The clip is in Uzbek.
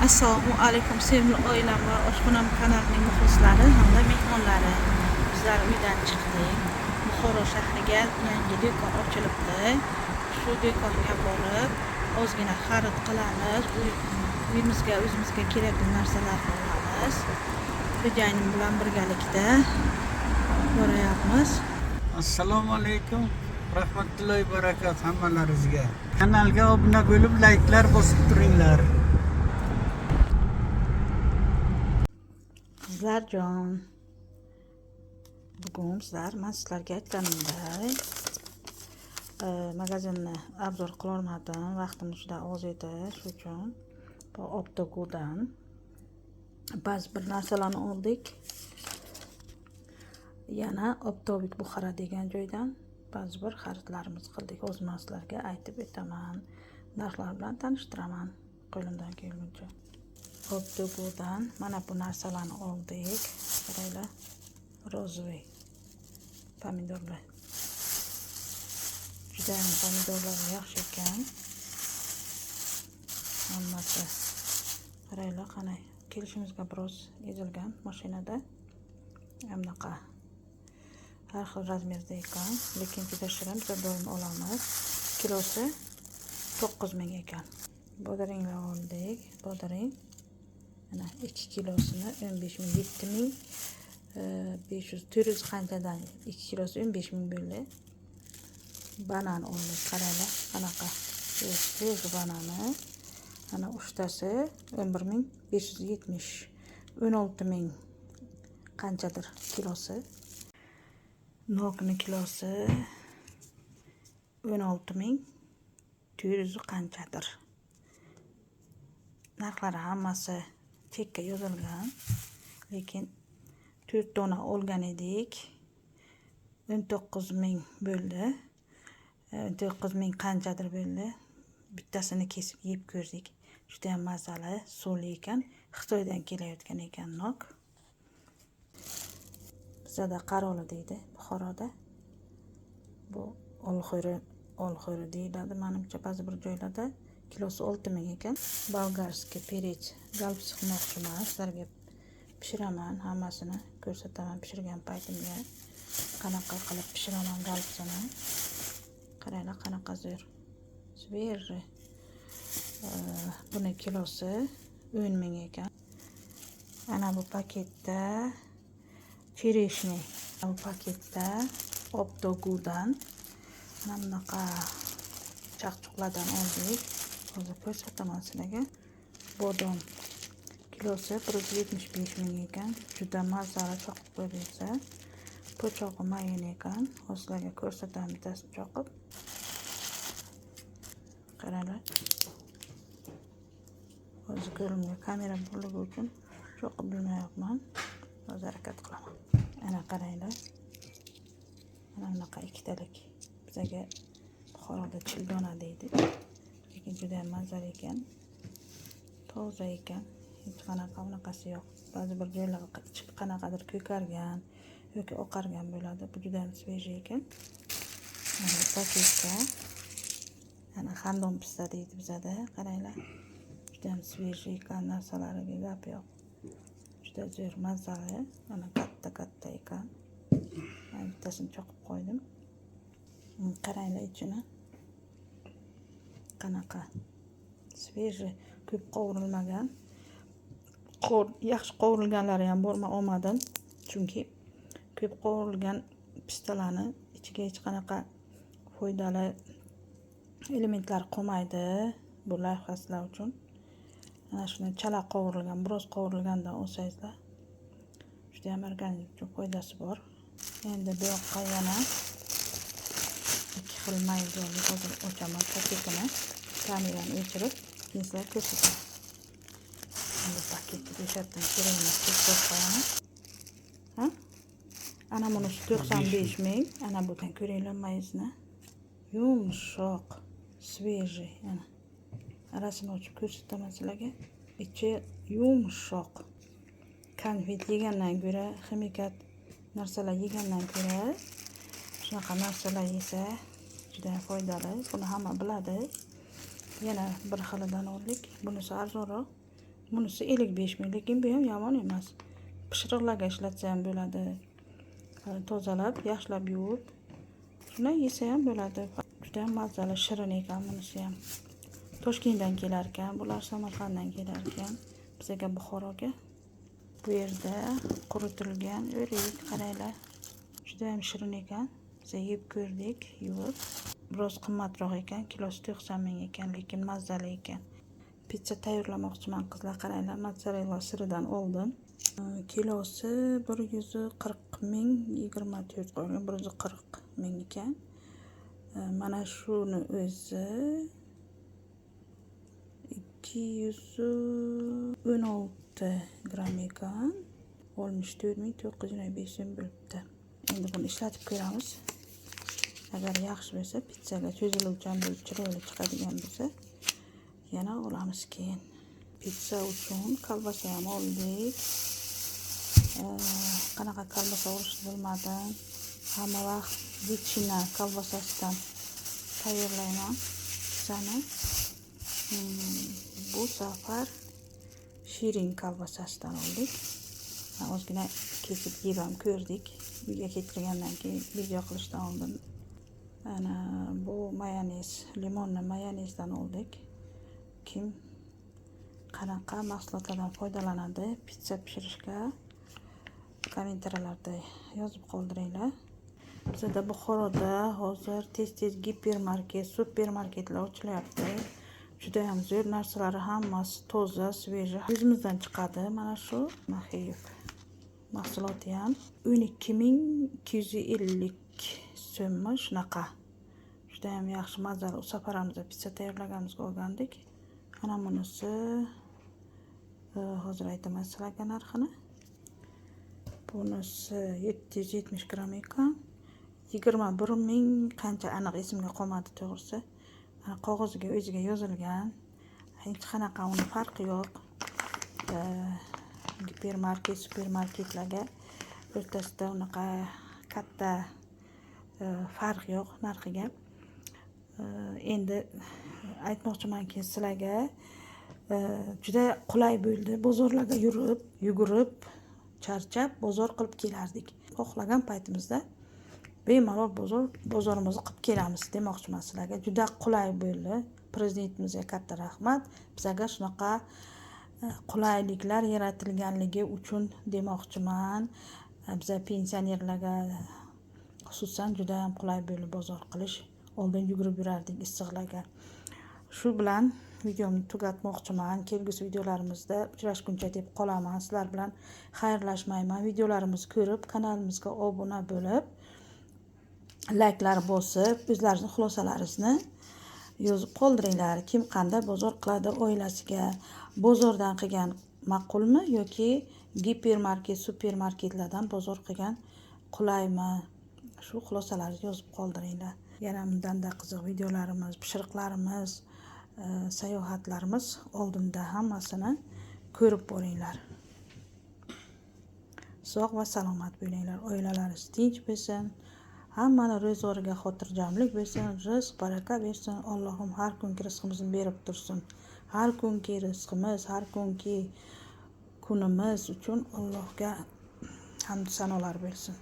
Assalomu alaykum sevimli oilam va oshxonam kanalining muxlislari hamda mehmonlari. Bizlar uydan chiqdik. Buxoro shahriga yangi do'kon ochilibdi. Shu do'konga borib ozgina xarid qilamiz. Uyimizga o'zimizga kerakli narsalarni olamiz. Xo'jayinim bilan birgalikda borayapmiz. Assalomu alaykum. Rahmatullohi barakat hammalaringizga. Kanalga obuna bo'lib, layklar bosib turinglar. Qizlarjon, bugun man sizlarga aytganimday magazinni obzor qila olmadim, vaqtim juda oz edi. Shuning uchun bu Optogo'dan ba'zi bir narsalarni oldik. Yana Optobik Buxoro degan joydan ba'zi bir xaridlarimiz qildik. O'zim sizlarga aytib o'taman, narxlar bilan tanishtiraman qo'limdan kelguncha. Optogo'dan mana bu narsalarni oldik. Qaranglar, rozvoy pomidorlar. Juda ham pomidorlar yaxshi ekan. Hammasi qaranglar, qanday kelishimizga biroz ezilgan mashinada. Bunaqa har xil razmerda ekan, lekin juda shirin, biz doim olamiz. Kilosi 9 ming ekan. Bodaringlar oldik. Bodaring mana 2 kilosini 15 ming, 7 ming 500 400 qanchadan 2 kilosi 15 ming bo'ldi. Banan oldik. Qaranglar, qanaqa svej banani. Mana uchtasi 11.570, 16 ming qanchadir kilosi. Nokni kilosi 16.400 qanchadir. Narxlari hammasi chekka yozilgan, lekin 4 dona olgan edik. 19 ming bo'ldi. 19 ming qanchadir bo'ldi. Bittasini kesib yeb ko'rdik. Juda ham mazali, so'li ekan. Xitoydan kelayotgan ekan nok. Bizda qaroli deydi, Buxoroda. Bu olxo'ri deyiladi, menimcha ba'zi bir joylarda. Kilosi 6 ming ekan. Bolgarskiy perech galb chiqmoqchiman. Sizlarga pishiraman, hammasini ko'rsataman pishirgan paytimga. Qanaqa qilib pishiraman galbsini. Qaranglar, qanaqa zo'r. Sveji. Buni kilosi 10 ming ekan. Ana bu paketda chereshni. Bu paketda Optogo'dan mana bunaqa chaqchuqlardan oldik. Hozir ko'rsataman sizlarga. Bodom kilosi 175 ming ekan. Juda mazali choqib qo'yilsa. Po'chog'i mayin ekan. Hozir sizlarga ko'rsataman bittasini choqib. Qaranglar. Hozir ko'rimga kamera borligi uchun choqib bilmayapman. Hozir harakat qilaman. Ana qaranglar. Mana bunaqa ikkitalik. Bizga Buxoroda childona deydi. Lekin juda ham mazali ekan. Toza ekan. Hech qanaqa bunaqasi yo'q. Ba'zi bir joylarga ichib qanaqadir ko'kargan yoki oqargan bo'ladi. Bu juda ham sveji ekan. Mana paketda ana xandon pista deydi bizda. Qaranglar. Juda ham sveji ekan, narsalariga gap yo'q. Juda zo'r mazali. Mana katta ekan. Men bittasini choqib qo'ydim. Qaranglar ichini. Qanaqa sveji, ko'p qovurilmagan. Yaxshi qovurilganlari ham bor, men olmadim. Chunki ko'p qovurilgan pistalarni ichiga hech qanaqa foydali elementlar qolmaydi. Bu layfxaslar uchun. Mana shuni chala qovurilgan, biroz qovurilgandan olsangizlar juda ham organizm uchun foydasi bor. Endi bu yoqqa yana 2 xil maydalik hozir ochaman paketini. Kamerani o'chirib, sizlarga ko'rsataman. Bu paketni to'shatdan kerakmas deb qo'yamiz. Ana bunisi 95 ming. Ana bundan ko'ringlar mayizni. Yumshoq, sveji. Ana arasini ochib ko'rsataman sizlarga. Ichi yumshoq. Konfet yegandan ko'ra, ximikat narsalar yegandan ko'ra, shunaqa narsalar yesa juda foydali. Buni hamma biladi. Yana bir xilidan oldik. Bunisi arzonroq. Bunisi 55 ming, lekin bu ham yomon emas. Pishiriqlarga ishlatsa ham bo'ladi. Tozalab, yaxshilab yuvib, shunday yesa ham bo'ladi. Juda ham mazali, shirin ekan bunisi ham. Toshkentdan kelar ekan, bular Samarqanddan kelar ekan. Bizga Buxoroga. Bu yerda quritilgan o'rik, qaranglar. Juda ham shirin ekan. Biz yeb ko'rdik, yuvib. Biroz qimmatroq ekan, kilosi 90 ming ekan, lekin mazali ekan. Pizza tayyorlamoqchiman qizlar, qaranglar. Mozzarella siridan oldim. Kilosi 140 ming, 24 qolgan 140 ming ekan. Mana shuni o'zi 216 gram ekan. 64.905 so'm bo'libdi. Endi buni ishlatib ko'ramiz. Agar yaxshi bo'lsa, pizzaga cho'ziluvchan bo'lib chiroyli chiqadigan bo'lsa, yana olamiz keyin. Pizza uchun kolbasa ham oldik. Qanaqa kolbasa olishni bilmadim. Hamma vaqt Vichina kolbasasidan tayyorlayman pizzani. Bu safar Shirin kolbasasidan oldik. Ozgina kesib yeb ham ko'rdik. Uyga keltirgandan keyin video qilishdan oldin. Ana bu mayonez, limonni mayonezdan oldik. Kim qanaqa mahsulotlardan foydalanadi pizza pishirishga kommentariyalarda yozib qoldiringlar. Bizda Buxoroda hozir tez-tez gipermarket, supermarketlar ochilyapti. Juda ham zo'r narsalari hammasi toza, sveji. O'zimizdan chiqadi. Mana shu Maxiyev mahsuloti ham 12.250 so'mmi shunaqa. Juda ham yaxshi, mazali. Safarimizda pizza tayyorlaganimizga olgandik. Ana bunisi hozir aytaman sizlarga narxini. Bunisi 770 gram ekan. 21 ming qancha aniq esimga qolmadi to'g'risi. Qog'oziga o'ziga yozilgan. Hech qanaqa uni farqi yo'q. Gipermarket, supermarketlarga o'rtasida unaqa katta farq yo'q narxiga. Endi aytmoqchimanki sizlarga juda qulay bo'ldi. Bozorlarga yugurib, charchab bozor qilib kelardik. Xohlagan paytimizda bemalol bozorimizni qilib kelamiz demoqchiman sizlarga. Juda qulay bo'ldi. Prezidentimizga katta rahmat. Bizga shunaqa qulayliklar yaratilganligi uchun demoqchiman. Biza pensionerlarga xususan juda ham qulay bo'ldi bozor qilish. Oldin yugurib yurardik issiqlarga. Shu bilan videomni tugatmoqchiman. Kelgusi videolarimizda uchrashguncha deb qolaman. Sizlar bilan xayrlashmayman. Videolarimizni ko'rib, kanalimizga obuna bo'lib, layklar bosib, o'zlaringiz xulosalaringizni yozib qoldiringlar. Kim qanday bozor qiladi oilasiga? Bozordan qilgan ma'qulmi yoki gipermarket, supermarketlardan bozor qilgan qulaymi? Shu xulosalaringizni yozib qoldiringlar. Yana bundanda qiziq videolarimiz, pishiriqlarimiz, sayohatlarimiz oldinda, hammasini ko'rib boringlar. Sog' va salomat bo'linglar. Oilalaringiz tinch bo'lsin. Hammani ro'zg'origa xotirjamlik bersin, rizq baraka bersin. Allohim har kungi rizqimizni berib tursin. Har kungi rizqimiz, har kungi kunimiz uchun Allohga hamd sanolar bersin.